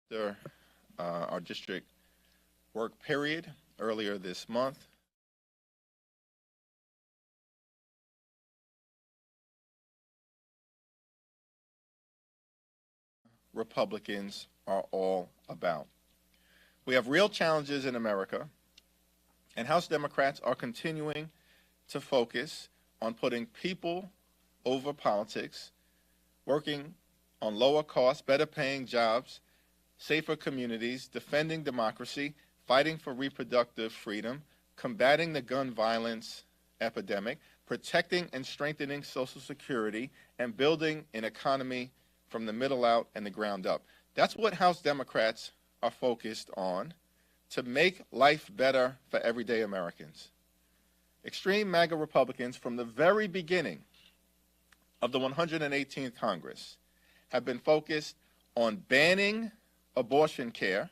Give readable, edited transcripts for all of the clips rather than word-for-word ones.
After our district work period earlier this month, Republicans are all about. We have real challenges in America, and House Democrats are continuing to focus on putting people over politics, working on lower costs, better paying jobs, safer communities, defending democracy, fighting for reproductive freedom, combating the gun violence epidemic, protecting and strengthening Social Security, and building an economy from the middle out and the ground up. That's what House Democrats are focused on to make life better for everyday Americans. Extreme MAGA Republicans from the very beginning of the 118th Congress have been focused on banning abortion care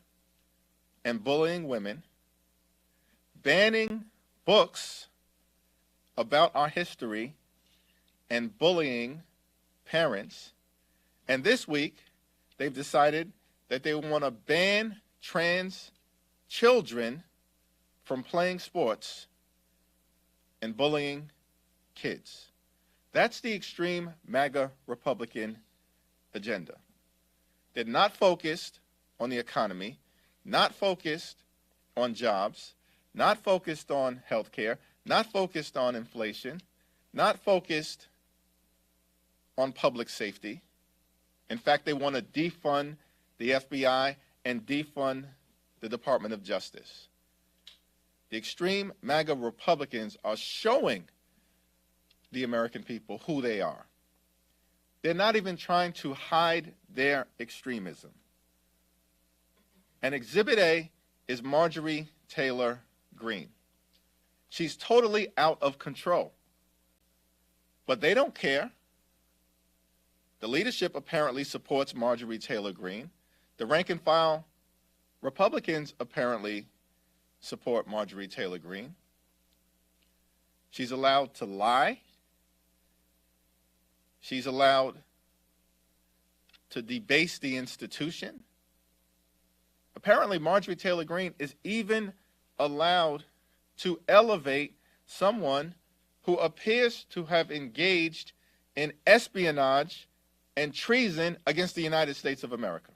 and bullying women, banning books about our history and bullying parents, and this week they've decided that they want to ban trans children from playing sports and bullying kids. That's the extreme MAGA Republican agenda. They're not focused on the economy, not focused on jobs, not focused on health care, not focused on inflation, not focused on public safety. In fact, they want to defund the FBI and defund the Department of Justice. The extreme MAGA Republicans are showing the American people who they are. They're not even trying to hide their extremism. And Exhibit A is Marjorie Taylor Greene. She's totally out of control. But they don't care. The leadership apparently supports Marjorie Taylor Greene. The rank and file Republicans apparently support Marjorie Taylor Greene. She's allowed to lie. She's allowed to debase the institution. Apparently, Marjorie Taylor Greene is even allowed to elevate someone who appears to have engaged in espionage and treason against the United States of America.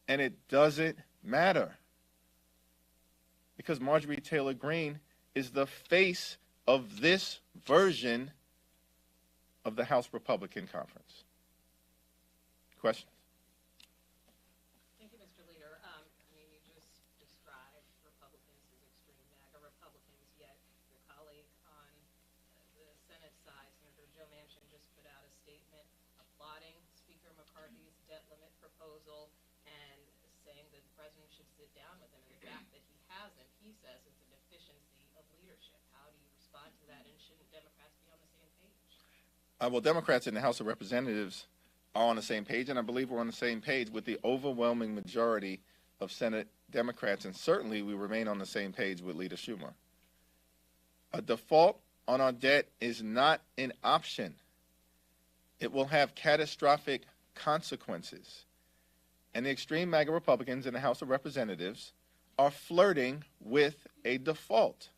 And it doesn't matter, because Marjorie Taylor Greene is the face of this version of the House Republican Conference. Questions? Thank you, Mr. Leader. You just described Republicans as extreme MAGA Republicans, yet your colleague on the Senate side, Senator Joe Manchin, just put out a statement applauding Speaker McCarthy's debt limit proposal and saying that the president should sit down with him. And the fact that he hasn't, he says, is a deficiency of leadership. How do you respond to that, and shouldn't Democrats be on the same page? Well, Democrats in the House of Representatives are on the same page, and I believe we're on the same page with the overwhelming majority of Senate Democrats, and certainly we remain on the same page with Leader Schumer. A default on our debt is not an option. It will have catastrophic consequences. And the extreme MAGA Republicans in the House of Representatives are flirting with a default.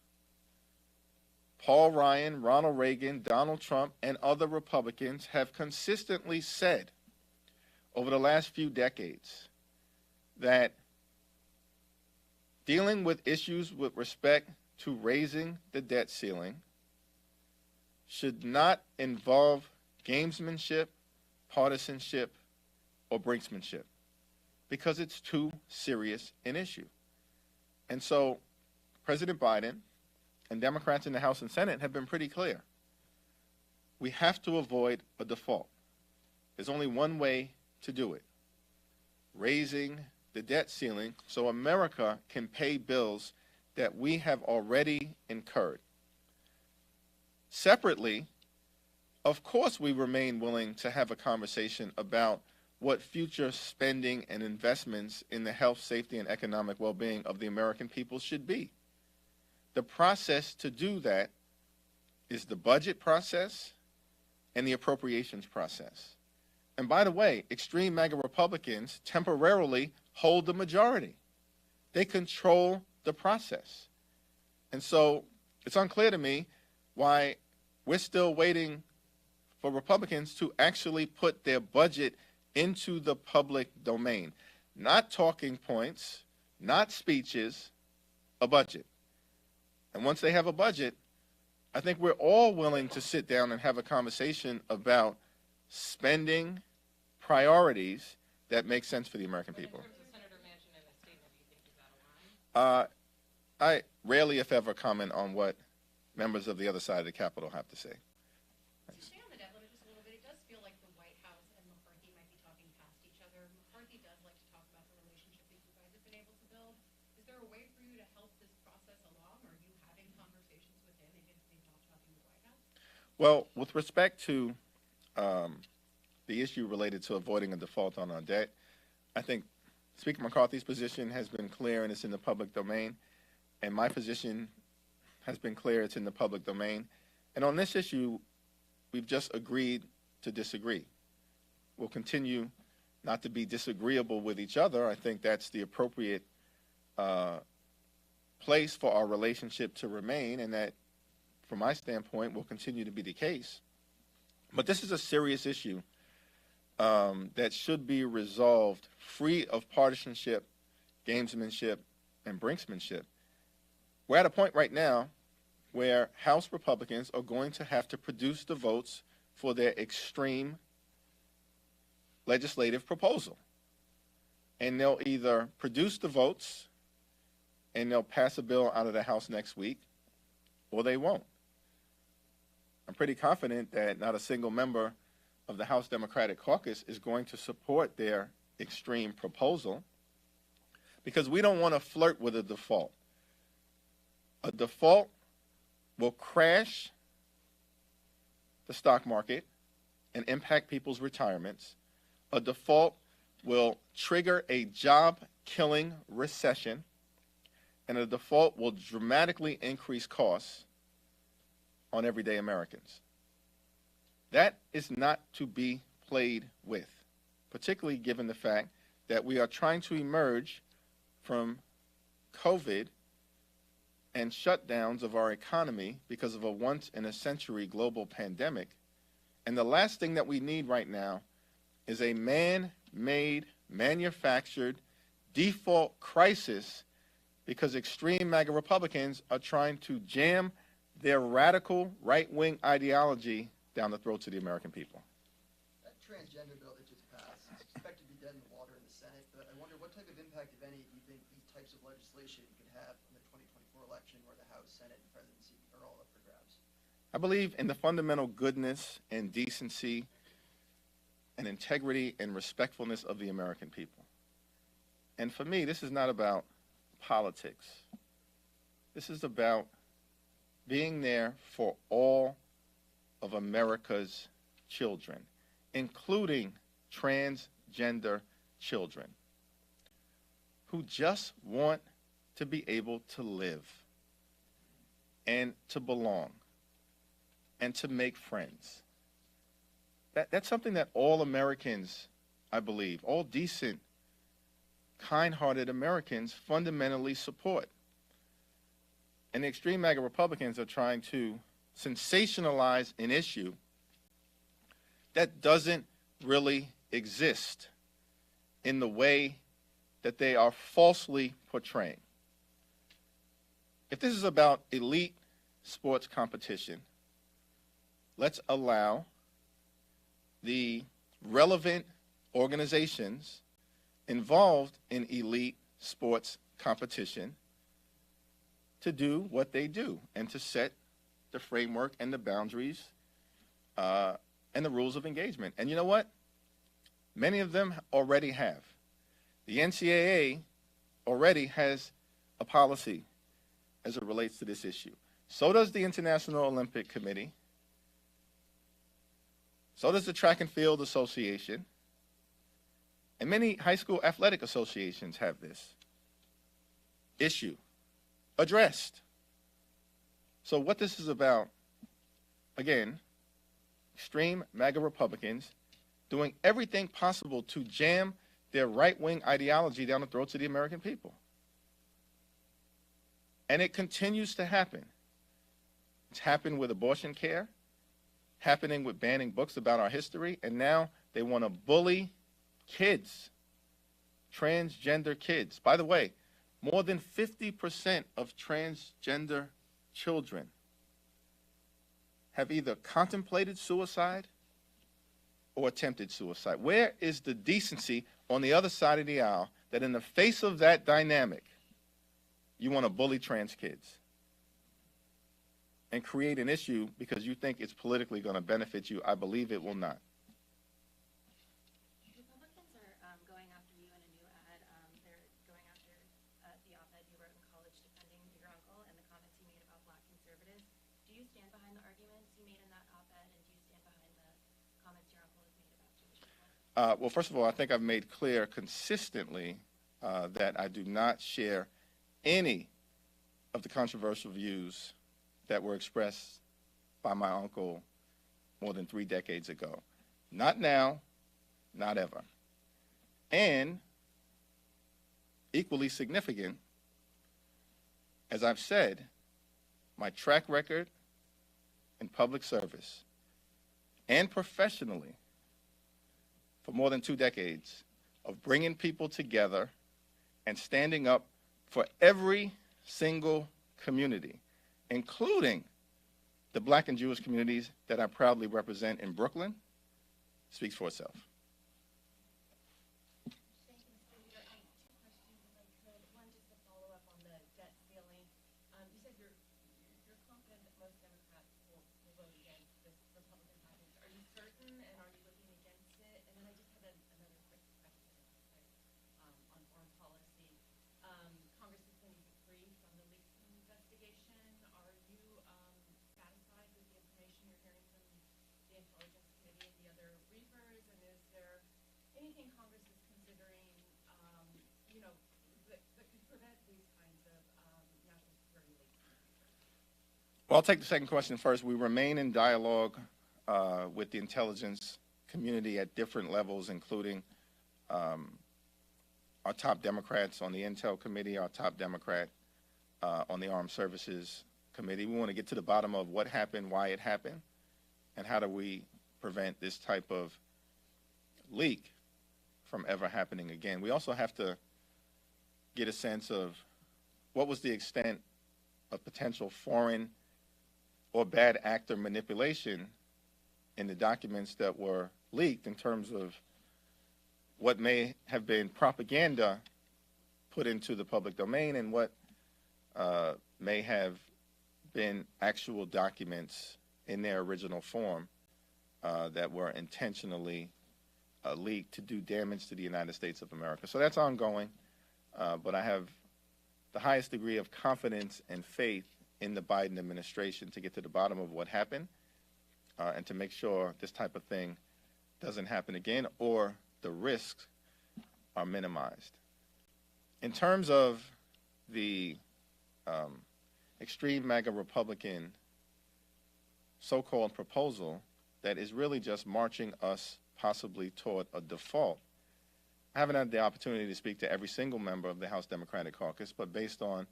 Paul Ryan, Ronald Reagan, Donald Trump, and other Republicans have consistently said over the last few decades that dealing with issues with respect to raising the debt ceiling should not involve gamesmanship, partisanship, or brinksmanship, because it's too serious an issue. And so President Biden and Democrats in the House and Senate have been pretty clear. We have to avoid a default. There's only one way to do it: raising the debt ceiling so America can pay bills that we have already incurred. Separately, of course, we remain willing to have a conversation about what future spending and investments in the health, safety, and economic well-being of the American people should be. The process to do that is the budget process and the appropriations process. And by the way, extreme MAGA Republicans temporarily hold the majority. They control the process. And so it's unclear to me why we're still waiting for Republicans to actually put their budget into the public domain. Not talking points, not speeches, a budget. And once they have a budget, I think we're all willing to sit down and have a conversation about spending priorities that make sense for the American people. In terms of Senator Manchin and his statement, do you think he's out of line? I rarely, if ever, comment on what members of the other side of the Capitol have to say. To stay on the debt limit just a little bit, it does feel like the White House and McCarthy might be talking past each other. McCarthy does like to talk about the relationship that you guys have been able to build. Is there a way for you to help this process along? Are you having conversations with him, even if he's not talking to the White House? Well, with respect to the issue related to avoiding a default on our debt, I think Speaker McCarthy's position has been clear and it's in the public domain, and my position has been clear, it's in the public domain. And on this issue, we've just agreed to disagree. We'll continue not to be disagreeable with each other. I think that's the appropriate place for our relationship to remain, and that, from my standpoint, will continue to be the case. But this is a serious issue that should be resolved free of partisanship, gamesmanship, and brinksmanship. We're at a point right now where House Republicans are going to have to produce the votes for their extreme legislative proposal. And they'll either produce the votes and they'll pass a bill out of the House next week, or they won't. I'm pretty confident that not a single member of the House Democratic Caucus is going to support their extreme proposal, because we don't want to flirt with a default. A default will crash the stock market and impact people's retirements. A default will trigger a job-killing recession, and a default will dramatically increase costs on everyday Americans. That is not to be played with, particularly given the fact that we are trying to emerge from COVID and shutdowns of our economy because of a once-in-a-century global pandemic. And the last thing that we need right now is a man-made, manufactured default crisis because extreme MAGA Republicans are trying to jam their radical right-wing ideology down the throats of the American people. That transgender bill that just passed is expected to be dead in the water in the Senate, but I wonder what type of impact, if any, do you think these types of legislation could have in the 2024 election where the House, Senate, and presidency are all up for grabs? I believe in the fundamental goodness and decency and integrity and respectfulness of the American people. And for me, this is not about politics. This is about being there for all of America's children, including transgender children who just want to be able to live and to belong and to make friends. That's something that all Americans, I believe, all decent, kind-hearted Americans fundamentally support. And the extreme MAGA Republicans are trying to sensationalize an issue that doesn't really exist in the way that they are falsely portraying. If this is about elite sports competition, let's allow the relevant organizations involved in elite sports competition to do what they do and to set the framework and the boundaries and the rules of engagement. And you know what? Many of them already have. The NCAA already has a policy as it relates to this issue. So does the International Olympic Committee. So does the Track and Field Association. And many high school athletic associations have this issue addressed. So what this is about, again, extreme MAGA Republicans doing everything possible to jam their right-wing ideology down the throats of the American people. And it continues to happen. It's happened with abortion care, happening with banning books about our history, and now they want to bully kids, transgender kids. By the way, more than 50% of transgender children have either contemplated suicide or attempted suicide. Where is the decency on the other side of the aisle that in the face of that dynamic, you want to bully trans kids and create an issue because you think it's politically going to benefit you? I believe it will not. Republicans are going after you in a new ad. They're going after the op-ed you wrote in college defending your uncle and the comments you made about black conservatives. Do you stand behind the arguments you made in that op-ed, and do you stand behind the comments your uncle has made about Jewish people? Well, first of all, I think I've made clear consistently that I do not share any of the controversial views that were expressed by my uncle more than 3 decades ago. Not now, not ever. And equally significant, as I've said, my track record in public service and professionally for more than 2 decades of bringing people together and standing up for every single community, including the black and Jewish communities that I proudly represent in Brooklyn, speaks for itself. Thank you, Mr. Leader. 2 questions, if I could. One, just to follow up on the debt ceiling. You said you're confident that most Democrats will vote against this Republican package. Are you certain, and are you looking against it? And then I just had another quick question on foreign policy. Congress is going to be free from the leaks investigation. Are you satisfied with the information you're hearing from the Intelligence Committee and the other briefers? And is there anything Congress is considering, that could prevent these kinds of national security leaks? Well, I'll take the second question first. We remain in dialogue with the intelligence community at different levels, including our top Democrats on the Intel Committee, our top Democrat on the Armed Services Committee. We want to get to the bottom of what happened, why it happened, and how do we prevent this type of leak from ever happening again. We also have to get a sense of what was the extent of potential foreign or bad actor manipulation in the documents that were leaked in terms of what may have been propaganda put into the public domain and what may have been actual documents in their original form that were intentionally leaked to do damage to the United States of America. So that's ongoing, but I have the highest degree of confidence and faith in the Biden administration to get to the bottom of what happened and to make sure this type of thing doesn't happen again or the risks are minimized. In terms of the extreme MAGA Republican so-called proposal that is really just marching us possibly toward a default, I haven't had the opportunity to speak to every single member of the House Democratic Caucus, but based on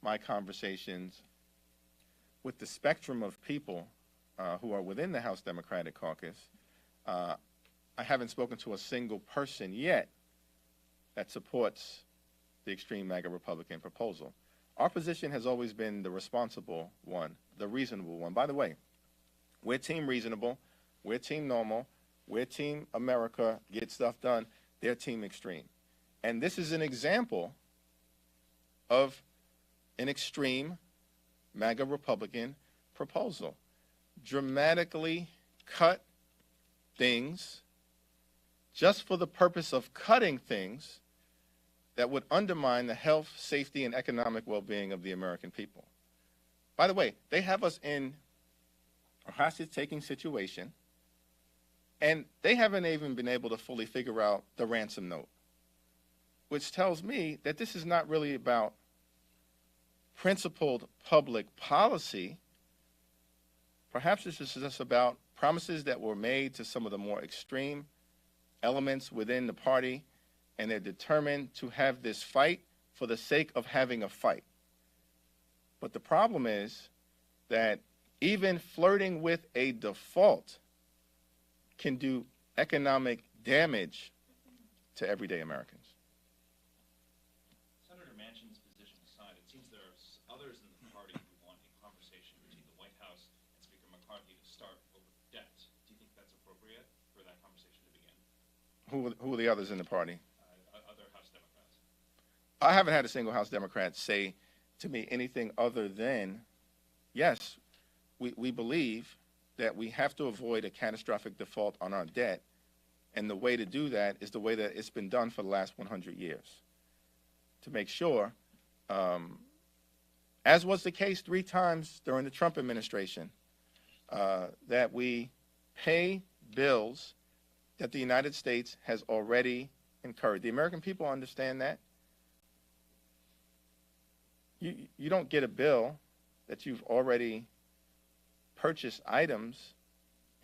my conversations with the spectrum of people who are within the House Democratic Caucus, I haven't spoken to a single person yet that supports the extreme MAGA Republican proposal. Our position has always been the responsible one, the reasonable one. By the way, we're Team Reasonable, we're Team Normal, we're Team America, get stuff done, they're Team Extreme. And this is an example of an extreme MAGA Republican proposal. Dramatically cut things just for the purpose of cutting things that would undermine the health, safety, and economic well-being of the American people. By the way, they have us in a hostage-taking situation, and they haven't even been able to fully figure out the ransom note, which tells me that this is not really about principled public policy. Perhaps this is just about promises that were made to some of the more extreme elements within the party, and they're determined to have this fight for the sake of having a fight. But the problem is that even flirting with a default can do economic damage to everyday Americans. Senator Manchin's position aside, it seems there are others in the party who want a conversation between the White House and Speaker McCarthy to start over debt. Do you think that's appropriate for that conversation to begin? Who are the others in the party? Other House Democrats. I haven't had a single House Democrat say to me anything other than, yes, we believe that we have to avoid a catastrophic default on our debt, and the way to do that is the way that it's been done for the last 100 years, to make sure, as was the case 3 times during the Trump administration, that we pay bills that the United States has already incurred. The American people understand that. You don't get a bill that you've already purchased items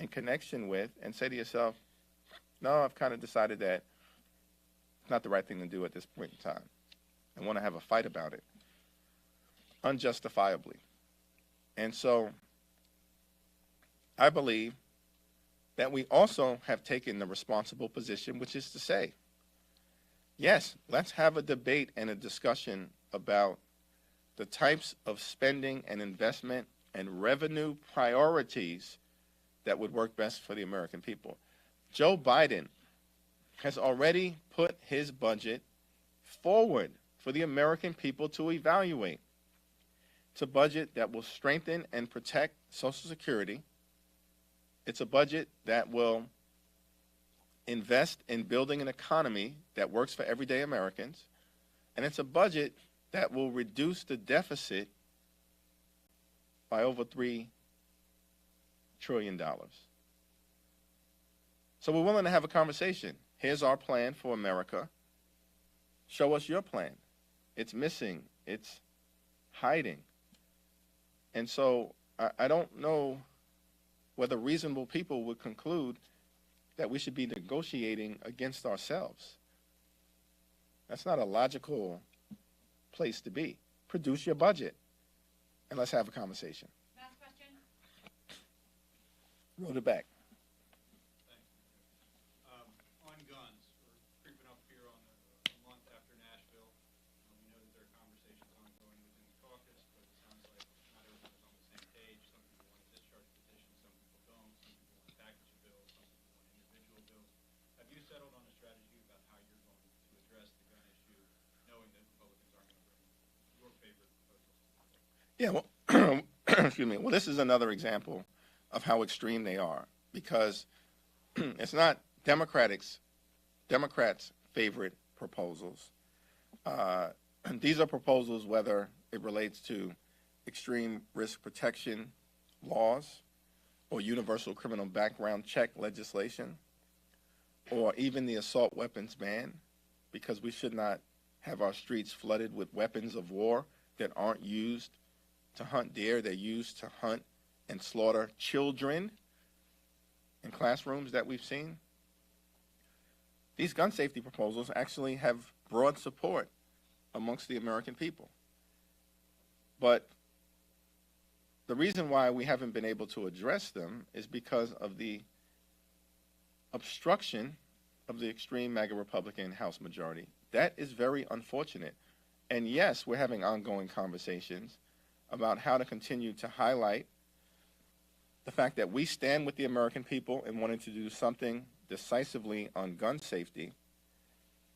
in connection with and say to yourself, no, I've kind of decided that it's not the right thing to do at this point in time, and want to have a fight about it unjustifiably. And so I believe that we also have taken the responsible position, which is to say, yes, let's have a debate and a discussion about the types of spending and investment and revenue priorities that would work best for the American people. Joe Biden has already put his budget forward for the American people to evaluate. It's a budget that will strengthen and protect Social Security. It's a budget that will invest in building an economy that works for everyday Americans. And it's a budget that will reduce the deficit by over $3 trillion. So we're willing to have a conversation. Here's our plan for America. Show us your plan. It's missing. It's hiding. And so I don't know whether reasonable people would conclude that we should be negotiating against ourselves. That's not a logical place to be. Produce your budget, and let's have a conversation. Last question. Roll it back. On guns, we're creeping up here on a month after Nashville. We know that there are conversations ongoing within the caucus, but it sounds like not everyone is on the same page. Some people want a discharge petition, some people don't. Some people want package of bills, some people want individual bills. Have you settled on a strategy about how you're going to address the gun issue, knowing that Republicans aren't going to bring your favorite proposals to the table? Yeah, well, excuse me. Well, this is another example of how extreme they are, because it's not Democrats' favorite proposals. These are proposals, whether it relates to extreme risk protection laws or universal criminal background check legislation, or even the assault weapons ban, because we should not have our streets flooded with weapons of war that aren't used to hunt deer. They're used to hunt and slaughter children in classrooms that we've seen. These gun safety proposals actually have broad support amongst the American people. But the reason why we haven't been able to address them is because of the obstruction of the extreme MAGA Republican House majority. That is very unfortunate. And yes, we're having ongoing conversations about how to continue to highlight the fact that we stand with the American people in wanting to do something decisively on gun safety,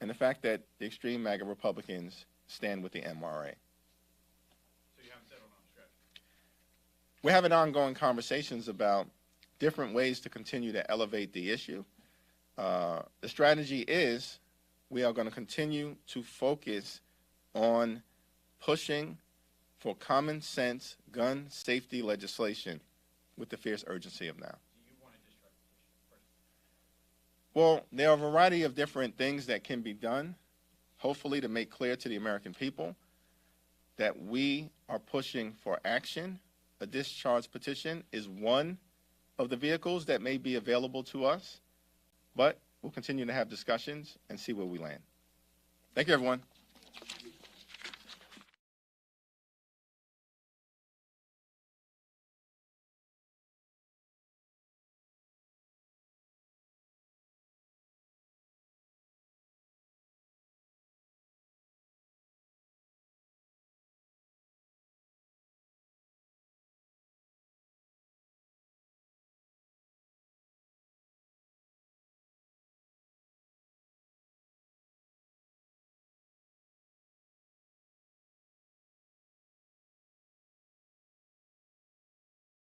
and the fact that the extreme MAGA Republicans stand with the MRA. So you haven't settled on a strategy? We're having ongoing conversations about different ways to continue to elevate the issue. The strategy is we are going to continue to focus on pushing for common sense gun safety legislation with the fierce urgency of now. Do you want a discharge petition first? Well, there are a variety of different things that can be done, hopefully to make clear to the American people that we are pushing for action. A discharge petition is one of the vehicles that may be available to us, but we'll continue to have discussions and see where we land. Thank you, everyone.